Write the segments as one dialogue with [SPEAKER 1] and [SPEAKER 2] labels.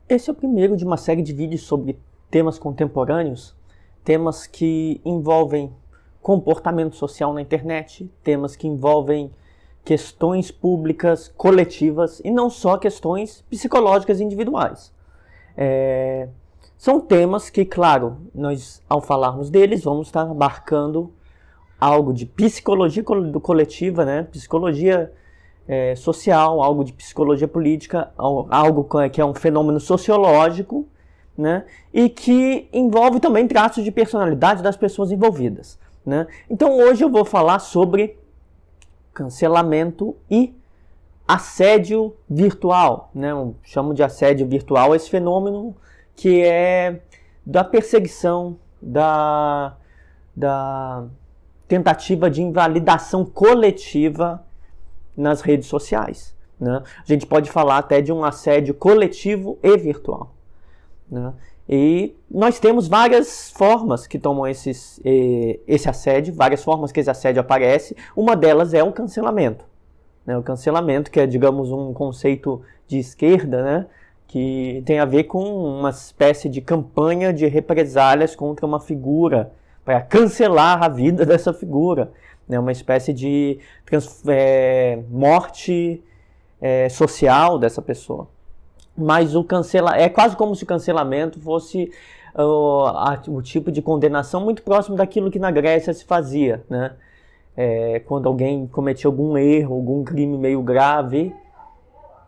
[SPEAKER 1] Esse é o primeiro de uma série de vídeos sobre temas contemporâneos, temas que envolvem comportamento social na internet, temas que envolvem questões públicas coletivas e não só questões psicológicas individuais. São temas que, claro, nós ao falarmos deles vamos estar abarcando algo de psicologia coletiva, né? Psicologia social, algo de psicologia política, algo que é um fenômeno sociológico, né? E que envolve também traços de personalidade das pessoas envolvidas, né? Então hoje eu vou falar sobre cancelamento e assédio virtual, né? Eu chamo de assédio virtual esse fenômeno que é da perseguição, da tentativa de invalidação coletiva nas redes sociais, né? A gente pode falar até de um assédio coletivo e virtual, né? E nós temos várias formas que tomam esse assédio, várias formas que esse assédio aparece. Uma delas é o cancelamento, né? O cancelamento, que é, digamos, um conceito de esquerda, né? Que tem a ver com uma espécie de campanha de represálias contra uma figura, para cancelar a vida dessa figura, né? Uma espécie de morte social dessa pessoa. Mas é quase como se o cancelamento fosse o tipo de condenação muito próximo daquilo que na Grécia se fazia, né? Quando alguém cometia algum erro, algum crime meio grave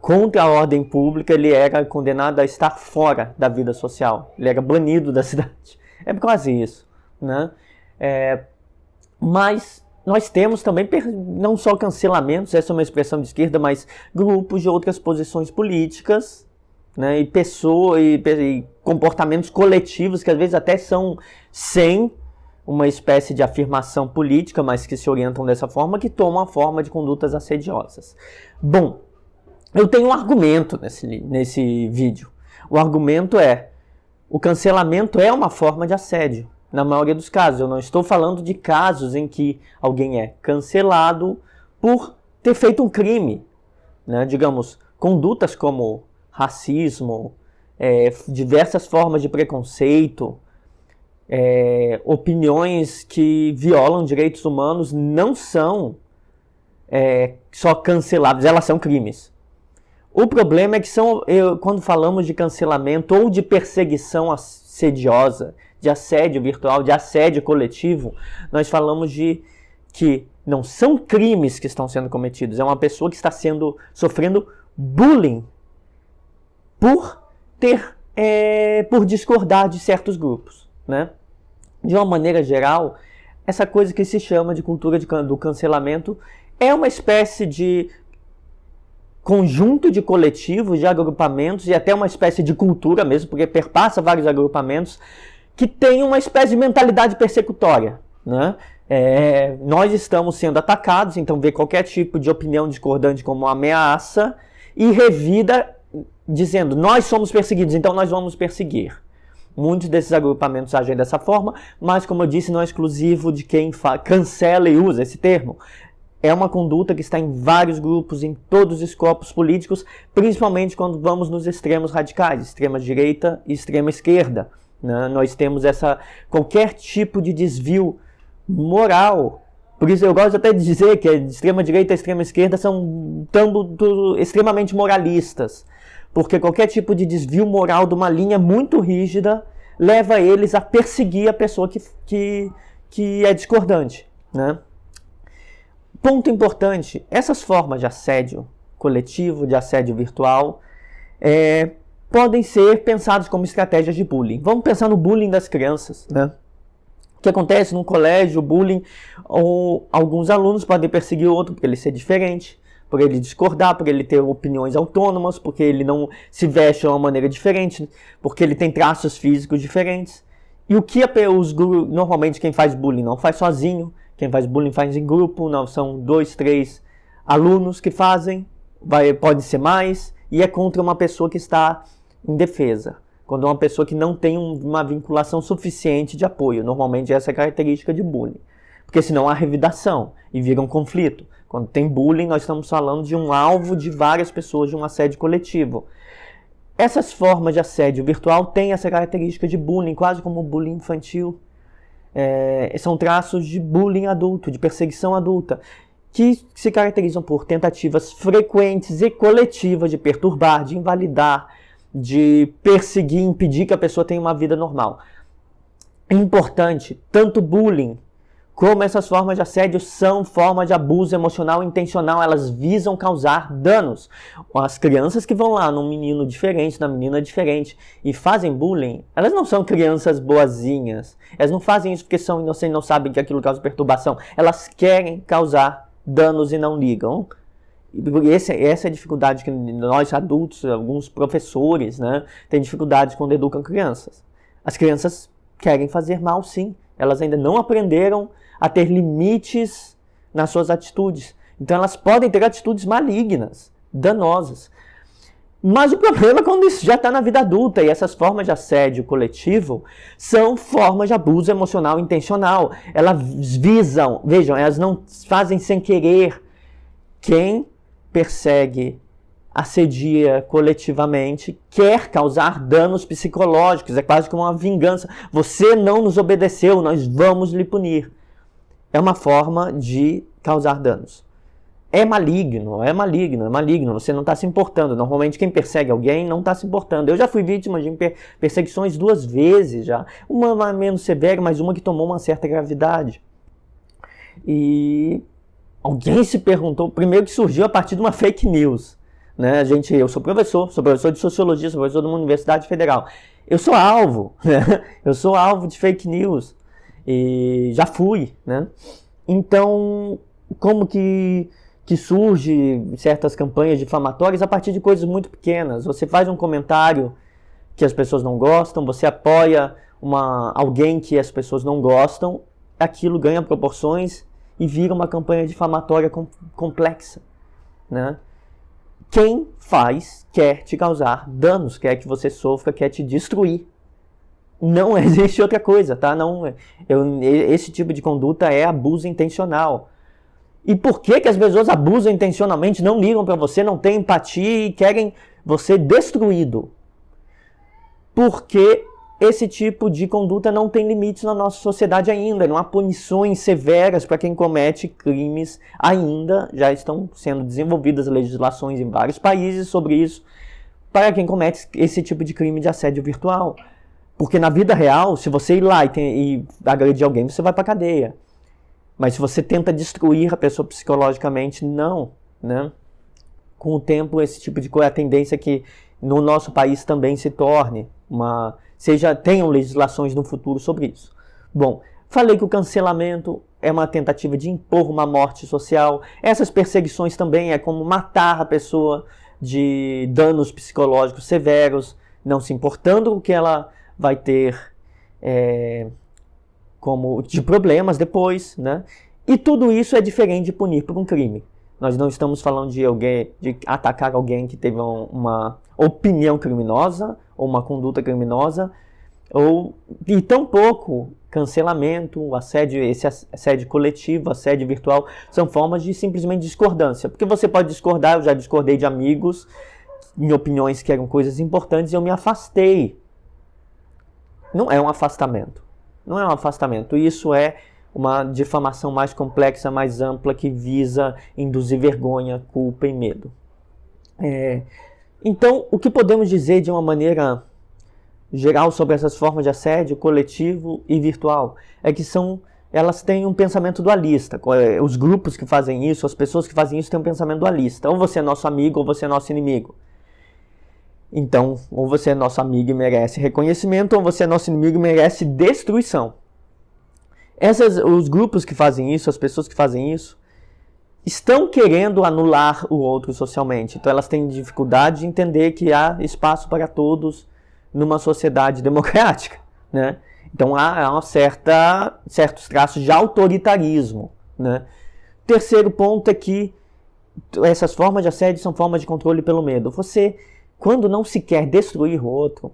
[SPEAKER 1] contra a ordem pública, ele era condenado a estar fora da vida social, ele era banido da cidade. É quase isso, né? Mas nós temos também não só cancelamentos, essa é uma expressão de esquerda, mas grupos de outras posições políticas, né, e comportamentos coletivos que às vezes até são sem uma espécie de afirmação política, mas que se orientam dessa forma, que tomam a forma de condutas assediosas. Bom, eu tenho um argumento nesse vídeo. O argumento é: o cancelamento é uma forma de assédio. Na maioria dos casos, eu não estou falando de casos em que alguém é cancelado por ter feito um crime, né? Digamos, condutas como racismo, diversas formas de preconceito, opiniões que violam direitos humanos não são só canceláveis, elas são crimes. O problema é que quando falamos de cancelamento ou de perseguição assediosa, de assédio virtual, de assédio coletivo, nós falamos de que não são crimes que estão sendo cometidos, é uma pessoa que está sofrendo bullying por discordar de certos grupos, né? De uma maneira geral, essa coisa que se chama de cultura do cancelamento é uma espécie de conjunto de coletivos, de agrupamentos e até uma espécie de cultura mesmo, porque perpassa vários agrupamentos que tem uma espécie de mentalidade persecutória, né? Nós estamos sendo atacados, então vê qualquer tipo de opinião discordante como uma ameaça e revida dizendo: nós somos perseguidos, então nós vamos perseguir. Muitos desses agrupamentos agem dessa forma, mas, como eu disse, não é exclusivo de quem cancela e usa esse termo. É uma conduta que está em vários grupos, em todos os escopos políticos, principalmente quando vamos nos extremos radicais, extrema direita e extrema esquerda, né? Nós temos qualquer tipo de desvio moral. Por isso eu gosto até de dizer que a extrema direita e a extrema esquerda são extremamente moralistas, porque qualquer tipo de desvio moral de uma linha muito rígida leva eles a perseguir a pessoa que é discordante, né? Ponto importante: essas formas de assédio coletivo, de assédio virtual, podem ser pensadas como estratégias de bullying. Vamos pensar no bullying das crianças, né? O que acontece num colégio, bullying, ou alguns alunos podem perseguir o outro porque ele ser diferente, por ele discordar, por ele ter opiniões autônomas, porque ele não se veste de uma maneira diferente, porque ele tem traços físicos diferentes. E o que normalmente quem faz bullying não faz sozinho, quem faz bullying faz em grupo, não são 2, 3 alunos que fazem, pode ser mais, e é contra uma pessoa que está em defesa. Quando é uma pessoa que não tem uma vinculação suficiente de apoio. Normalmente essa é a característica de bullying. Porque senão há revidação e vira um conflito. Quando tem bullying, nós estamos falando de um alvo de várias pessoas, de um assédio coletivo. Essas formas de assédio virtual têm essa característica de bullying, quase como bullying infantil. São traços de bullying adulto, de perseguição adulta, que se caracterizam por tentativas frequentes e coletivas de perturbar, de invalidar, de perseguir, impedir que a pessoa tenha uma vida normal. É importante, tanto bullying como essas formas de assédio são formas de abuso emocional intencional, elas visam causar danos. As crianças que vão lá num menino diferente, na menina diferente, e fazem bullying, elas não são crianças boazinhas. Elas não fazem isso porque são inocentes, não sabem que aquilo causa perturbação. Elas querem causar danos e não ligam. E essa é a dificuldade que nós adultos, alguns professores, né, têm dificuldade quando educam crianças. As crianças querem fazer mal, sim. Elas ainda não aprenderam a ter limites nas suas atitudes. Então elas podem ter atitudes malignas, danosas. Mas o problema é quando isso já está na vida adulta, e essas formas de assédio coletivo são formas de abuso emocional intencional. Elas visam, vejam, elas não fazem sem querer. Quem persegue, assedia coletivamente, quer causar danos psicológicos, é quase como uma vingança. Você não nos obedeceu, nós vamos lhe punir. É uma forma de causar danos. É maligno, você não está se importando. Normalmente quem persegue alguém não está se importando. Eu já fui vítima de perseguições 2 vezes já. Uma menos severa, mas uma que tomou uma certa gravidade. E alguém se perguntou, primeiro que surgiu a partir de uma fake news. Né? Eu sou professor de sociologia, sou professor de uma universidade federal. Eu sou alvo, né? Eu sou alvo de fake news. E já fui, né? Então, como que surge certas campanhas difamatórias a partir de coisas muito pequenas? Você faz um comentário que as pessoas não gostam, você apoia alguém que as pessoas não gostam, aquilo ganha proporções e vira uma campanha difamatória complexa, né? Quem faz quer te causar danos, quer que você sofra, quer te destruir. Não existe outra coisa, tá? Esse tipo de conduta é abuso intencional. E por que as pessoas abusam intencionalmente, não ligam para você, não têm empatia e querem você destruído? Porque esse tipo de conduta não tem limites na nossa sociedade ainda. Não há punições severas para quem comete crimes ainda. Já estão sendo desenvolvidas legislações em vários países sobre isso, para quem comete esse tipo de crime de assédio virtual. Porque na vida real, se você ir lá e agredir alguém, você vai para a cadeia. Mas se você tenta destruir a pessoa psicologicamente, não, né? Com o tempo, esse tipo de coisa, a tendência é que no nosso país também se torne tenham legislações no futuro sobre isso. Bom, falei que o cancelamento é uma tentativa de impor uma morte social. Essas perseguições também é como matar a pessoa de danos psicológicos severos, não se importando o que ela vai ter como de problemas depois, né? E tudo isso é diferente de punir por um crime. Nós não estamos falando de atacar alguém que teve uma opinião criminosa ou uma conduta criminosa, e tampouco cancelamento, esse assédio coletivo, assédio virtual, são formas de simplesmente discordância. Porque você pode discordar, eu já discordei de amigos em opiniões que eram coisas importantes e eu me afastei. Não é um afastamento. Não é um afastamento. Isso é uma difamação mais complexa, mais ampla, que visa induzir vergonha, culpa e medo. Então, o que podemos dizer de uma maneira geral sobre essas formas de assédio coletivo e virtual é que elas têm um pensamento dualista. Os grupos que fazem isso, as pessoas que fazem isso têm um pensamento dualista. Ou você é nosso amigo ou você é nosso inimigo. Então, ou você é nosso amigo e merece reconhecimento, ou você é nosso inimigo e merece destruição. Os grupos que fazem isso, as pessoas que fazem isso, estão querendo anular o outro socialmente. Então elas têm dificuldade de entender que há espaço para todos numa sociedade democrática, né? Então há certos traços de autoritarismo, né? Terceiro ponto é que essas formas de assédio são formas de controle pelo medo. Quando não se quer destruir o outro,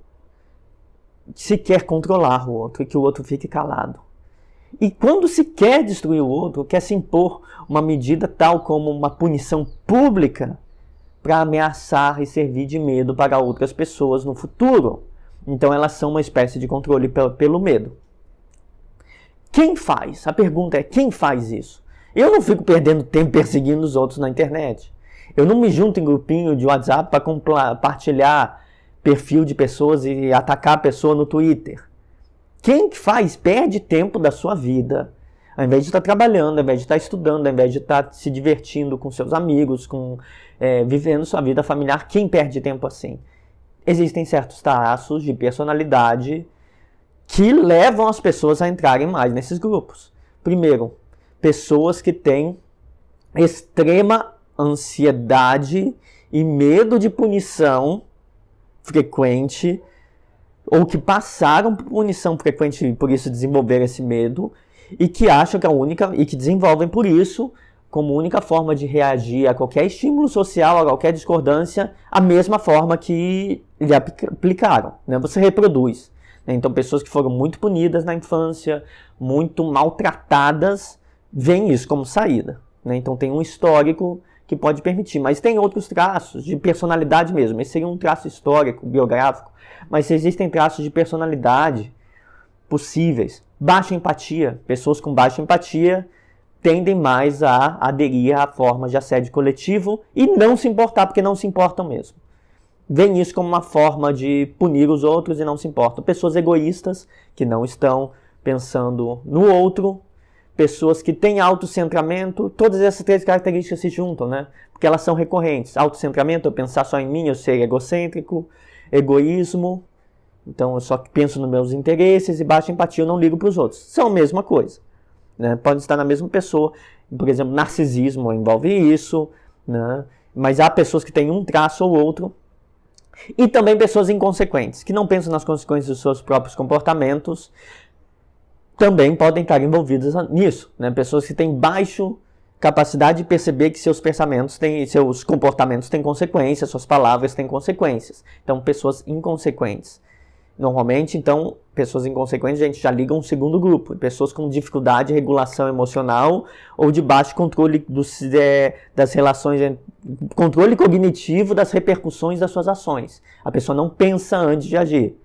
[SPEAKER 1] se quer controlar o outro e que o outro fique calado. E quando se quer destruir o outro, quer se impor uma medida tal como uma punição pública para ameaçar e servir de medo para outras pessoas no futuro. Então elas são uma espécie de controle pelo medo. Quem faz? A pergunta é, quem faz isso? Eu não fico perdendo tempo perseguindo os outros na internet. Eu não me junto em grupinho de WhatsApp para compartilhar perfil de pessoas e atacar a pessoa no Twitter. Quem faz perde tempo da sua vida, ao invés de estar trabalhando, ao invés de estar estudando, ao invés de estar se divertindo com seus amigos, vivendo sua vida familiar. Quem perde tempo assim? Existem certos traços de personalidade que levam as pessoas a entrarem mais nesses grupos. Primeiro, pessoas que têm extrema ansiedade e medo de punição frequente, ou que passaram por punição frequente e por isso desenvolveram esse medo, e que acham que e que desenvolvem por isso como única forma de reagir a qualquer estímulo social, a qualquer discordância, a mesma forma que lhe aplicaram, né? Você reproduz. Né? Então, pessoas que foram muito punidas na infância, muito maltratadas, veem isso como saída. Né? Então, tem um histórico que pode permitir, mas tem outros traços de personalidade mesmo. Esse seria um traço histórico, biográfico, mas existem traços de personalidade possíveis. Baixa empatia. Pessoas com baixa empatia tendem mais a aderir à forma de assédio coletivo e não se importar, porque não se importam mesmo. Veem isso como uma forma de punir os outros e não se importam. Pessoas egoístas, que não estão pensando no outro. Pessoas que têm autocentramento. Todas essas três características se juntam, né? Porque elas são recorrentes. Autocentramento, eu pensar só em mim, eu ser egocêntrico. Egoísmo, então eu só penso nos meus interesses. E baixa empatia, eu não ligo para os outros. São a mesma coisa. Né? Pode estar na mesma pessoa. Por exemplo, narcisismo envolve isso, né? Mas há pessoas que têm um traço ou outro. E também pessoas inconsequentes, que não pensam nas consequências dos seus próprios comportamentos, também podem estar envolvidas nisso. Né? Pessoas que têm baixa capacidade de perceber que seus pensamentos seus comportamentos têm consequências, suas palavras têm consequências. Então, pessoas inconsequentes. Normalmente, então, pessoas inconsequentes, a gente já liga um segundo grupo. Pessoas com dificuldade de regulação emocional ou de baixo controle das relações, controle cognitivo das repercussões das suas ações. A pessoa não pensa antes de agir.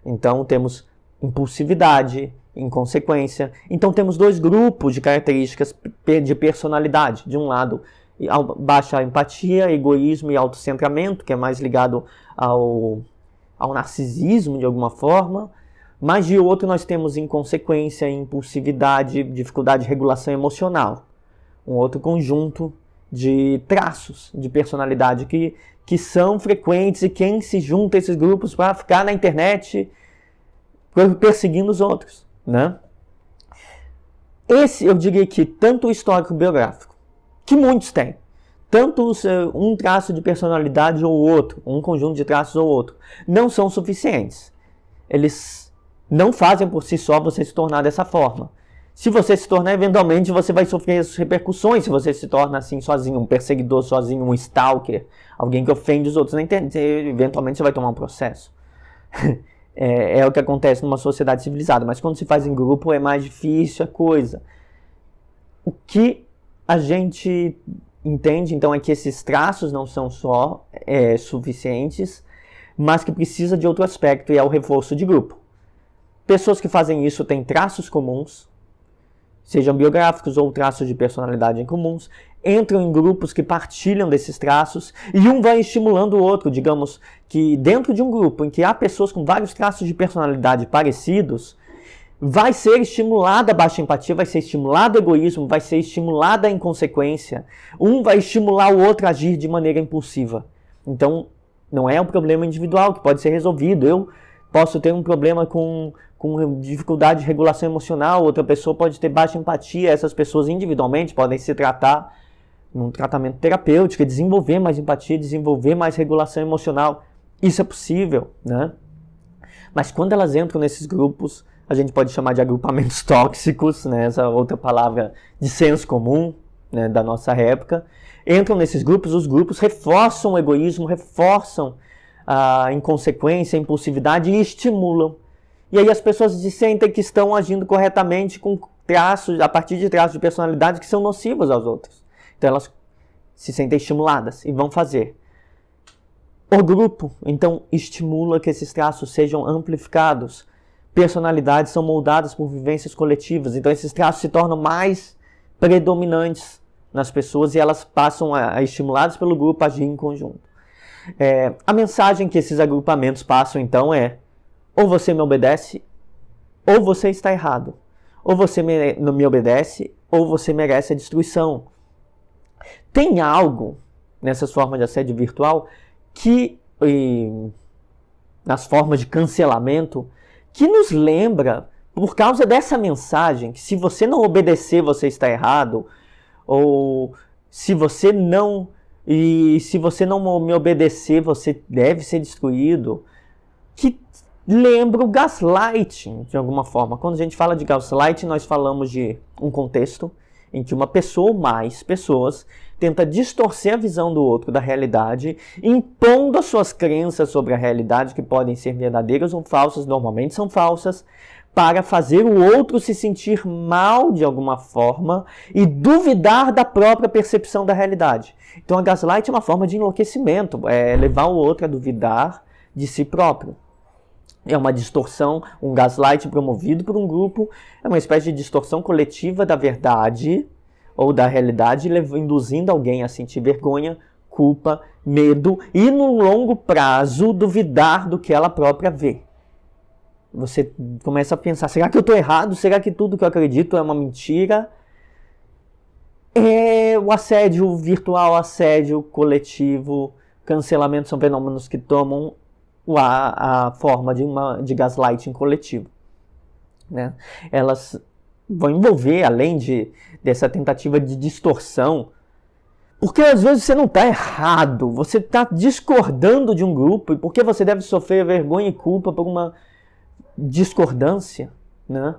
[SPEAKER 1] Então, temos impulsividade, inconsequência. Então, temos dois grupos de características de personalidade. De um lado, baixa empatia, egoísmo e autocentramento, que é mais ligado ao narcisismo, de alguma forma, mas de outro nós temos inconsequência, impulsividade, dificuldade de regulação emocional. Um outro conjunto de traços de personalidade que são frequentes e quem se junta a esses grupos para ficar na internet perseguindo os outros. Né? Esse, eu diria que tanto o histórico biográfico, que muitos têm, tanto um traço de personalidade ou outro, um conjunto de traços ou outro, não são suficientes. Eles não fazem por si só você se tornar dessa forma. Se você se tornar, eventualmente, você vai sofrer as repercussões se você se torna assim sozinho, um perseguidor sozinho, um stalker, alguém que ofende os outros na internet. Eventualmente você vai tomar um processo. É o que acontece numa sociedade civilizada, mas quando se faz em grupo é mais difícil a coisa. O que a gente entende, então, é que esses traços não são só suficientes, mas que precisa de outro aspecto, e é o reforço de grupo. Pessoas que fazem isso têm traços comuns, sejam biográficos ou traços de personalidade em comuns, entram em grupos que partilham desses traços, e um vai estimulando o outro. Digamos que dentro de um grupo em que há pessoas com vários traços de personalidade parecidos, vai ser estimulada a baixa empatia, vai ser estimulado o egoísmo, vai ser estimulada a inconsequência. Um vai estimular o outro a agir de maneira impulsiva. Então, não é um problema individual que pode ser resolvido. Eu posso ter um problema com dificuldade de regulação emocional, outra pessoa pode ter baixa empatia, essas pessoas individualmente podem se tratar num tratamento terapêutico, desenvolver mais empatia, desenvolver mais regulação emocional. Isso é possível, né? Mas quando elas entram nesses grupos, a gente pode chamar de agrupamentos tóxicos, né? Essa outra palavra de senso comum, né, da nossa época. Entram nesses grupos, os grupos reforçam o egoísmo, reforçam a inconsequência, a impulsividade e estimulam. E aí as pessoas se sentem que estão agindo corretamente com traços, a partir de traços de personalidade que são nocivos aos outros. Então elas se sentem estimuladas e vão fazer. O grupo, então, estimula que esses traços sejam amplificados. Personalidades são moldadas por vivências coletivas, então esses traços se tornam mais predominantes nas pessoas e elas passam estimuladas pelo grupo, a agir em conjunto. A mensagem que esses agrupamentos passam, então, é: ou você me obedece, ou você está errado. Ou você não me obedece, ou você merece a destruição. Tem algo nessas formas de assédio virtual nas formas de cancelamento, que nos lembra, por causa dessa mensagem, que se você não obedecer, você está errado, ou se você não me obedecer, você deve ser destruído, que lembra o gaslighting, de alguma forma. Quando a gente fala de gaslighting, nós falamos de um contexto em que uma pessoa ou mais pessoas tenta distorcer a visão do outro da realidade, impondo as suas crenças sobre a realidade, que podem ser verdadeiras ou falsas, normalmente são falsas, para fazer o outro se sentir mal de alguma forma e duvidar da própria percepção da realidade. Então a gaslight é uma forma de enlouquecimento, é levar o outro a duvidar de si próprio. É uma distorção, um gaslight promovido por um grupo, é uma espécie de distorção coletiva da verdade ou da realidade, induzindo alguém a sentir vergonha, culpa, medo e, no longo prazo, duvidar do que ela própria vê. Você começa a pensar: será que eu estou errado? Será que tudo que eu acredito é uma mentira? O assédio virtual, assédio coletivo, cancelamento são fenômenos que tomam a forma de gaslighting coletivo, né? Elas vão envolver, além dessa tentativa de distorção, porque às vezes você não está errado, você está discordando de um grupo, e porque você deve sofrer vergonha e culpa por uma discordância, né?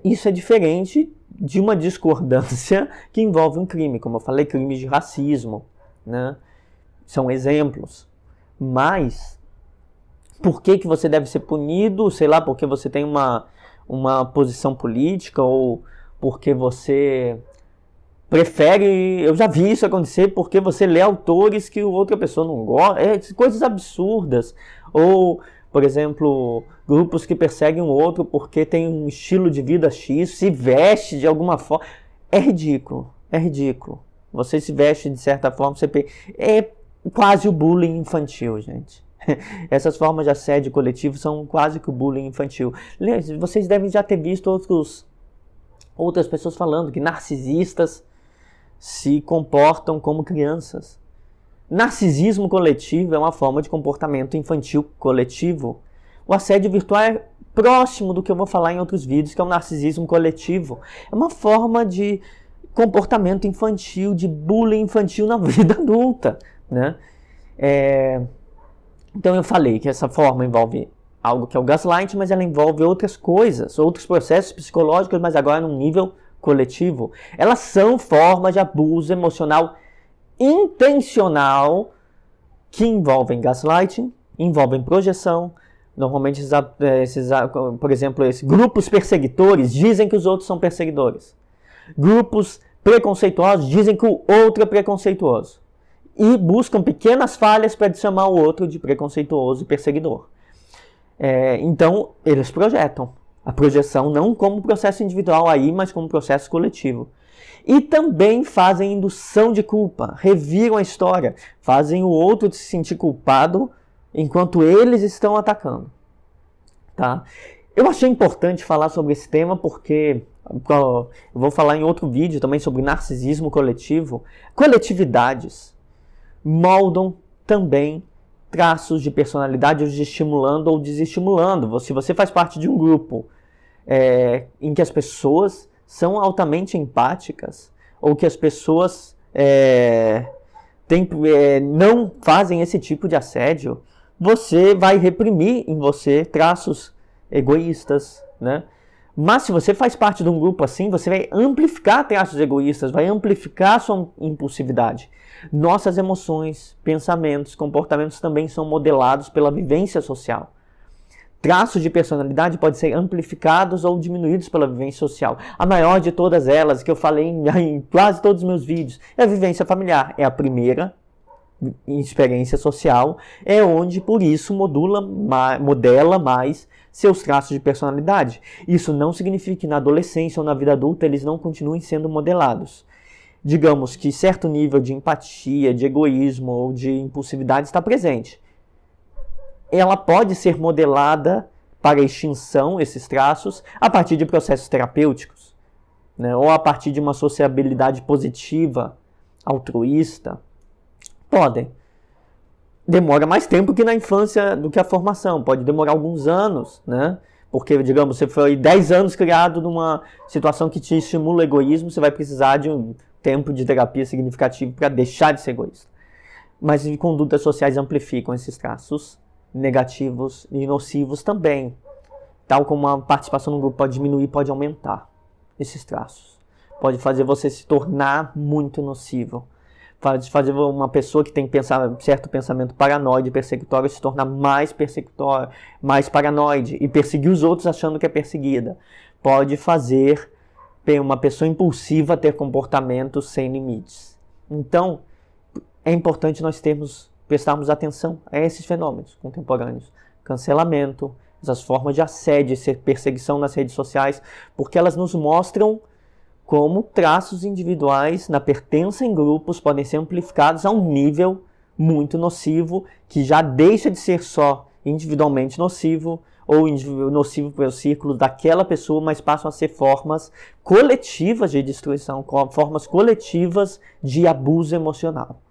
[SPEAKER 1] Isso é diferente de uma discordância que envolve um crime, como eu falei, crimes de racismo, né? São exemplos. Mas por que você deve ser punido? Sei lá, porque você tem uma posição política, ou porque você prefere... Eu já vi isso acontecer porque você lê autores que outra pessoa não gosta. Coisas absurdas. Ou, por exemplo, grupos que perseguem o outro porque tem um estilo de vida X, se veste de alguma forma. É ridículo. É ridículo. Você se veste de certa forma, é quase o bullying infantil, gente. Essas formas de assédio coletivo são quase que o bullying infantil. Vocês devem já ter visto outras pessoas falando que narcisistas se comportam como crianças. Narcisismo coletivo é uma forma de comportamento infantil coletivo. O assédio virtual é próximo do que eu vou falar em outros vídeos, que é o narcisismo coletivo. É uma forma de comportamento infantil, de bullying infantil na vida adulta, né? Então eu falei que essa forma envolve algo que é o gaslight, mas ela envolve outras coisas, outros processos psicológicos, mas agora num nível coletivo. Elas são formas de abuso emocional intencional que envolvem gaslighting, envolvem projeção. Normalmente, por exemplo, esses grupos perseguidores dizem que os outros são perseguidores. Grupos preconceituosos dizem que o outro é preconceituoso. E buscam pequenas falhas para chamar o outro de preconceituoso e perseguidor. Então, eles projetam. A projeção não como processo individual aí, mas como processo coletivo. E também fazem indução de culpa, reviram a história, fazem o outro se sentir culpado enquanto eles estão atacando. Tá? Eu achei importante falar sobre esse tema porque eu vou falar em outro vídeo também sobre narcisismo coletivo. Coletividades moldam também traços de personalidade, os estimulando ou desestimulando. Se você faz parte de um grupo em que as pessoas são altamente empáticas, ou que as pessoas não fazem esse tipo de assédio, você vai reprimir em você traços egoístas, né? Mas se você faz parte de um grupo assim, você vai amplificar traços egoístas, vai amplificar a sua impulsividade. Nossas emoções, pensamentos, comportamentos também são modelados pela vivência social. Traços de personalidade podem ser amplificados ou diminuídos pela vivência social. A maior de todas elas, que eu falei em quase todos os meus vídeos, é a vivência familiar. É a primeira em experiência social, é onde, por isso, modela mais seus traços de personalidade. Isso não significa que na adolescência ou na vida adulta eles não continuem sendo modelados. Digamos que certo nível de empatia, de egoísmo ou de impulsividade está presente. Ela pode ser modelada para extinção, esses traços, a partir de processos terapêuticos, né? Ou a partir de uma sociabilidade positiva, altruísta. Podem. Demora mais tempo que na infância do que a formação. Pode demorar alguns anos, né? Porque, digamos, você foi 10 anos criado numa situação que te estimula o egoísmo, você vai precisar de um tempo de terapia significativo para deixar de ser egoísta. Mas condutas sociais amplificam esses traços negativos e nocivos também. Tal como a participação no grupo pode diminuir, pode aumentar esses traços. Pode fazer você se tornar muito nocivo. Pode fazer uma pessoa que tem certo pensamento paranoide e persecutório se tornar mais persecutória, mais paranoide e perseguir os outros achando que é perseguida. Pode fazer uma pessoa impulsiva ter comportamentos sem limites. Então, é importante nós prestarmos atenção a esses fenômenos contemporâneos. Cancelamento, essas formas de assédio e perseguição nas redes sociais, porque elas nos mostram como traços individuais na pertença em grupos podem ser amplificados a um nível muito nocivo, que já deixa de ser só individualmente nocivo ou nocivo para o círculo daquela pessoa, mas passam a ser formas coletivas de destruição, formas coletivas de abuso emocional.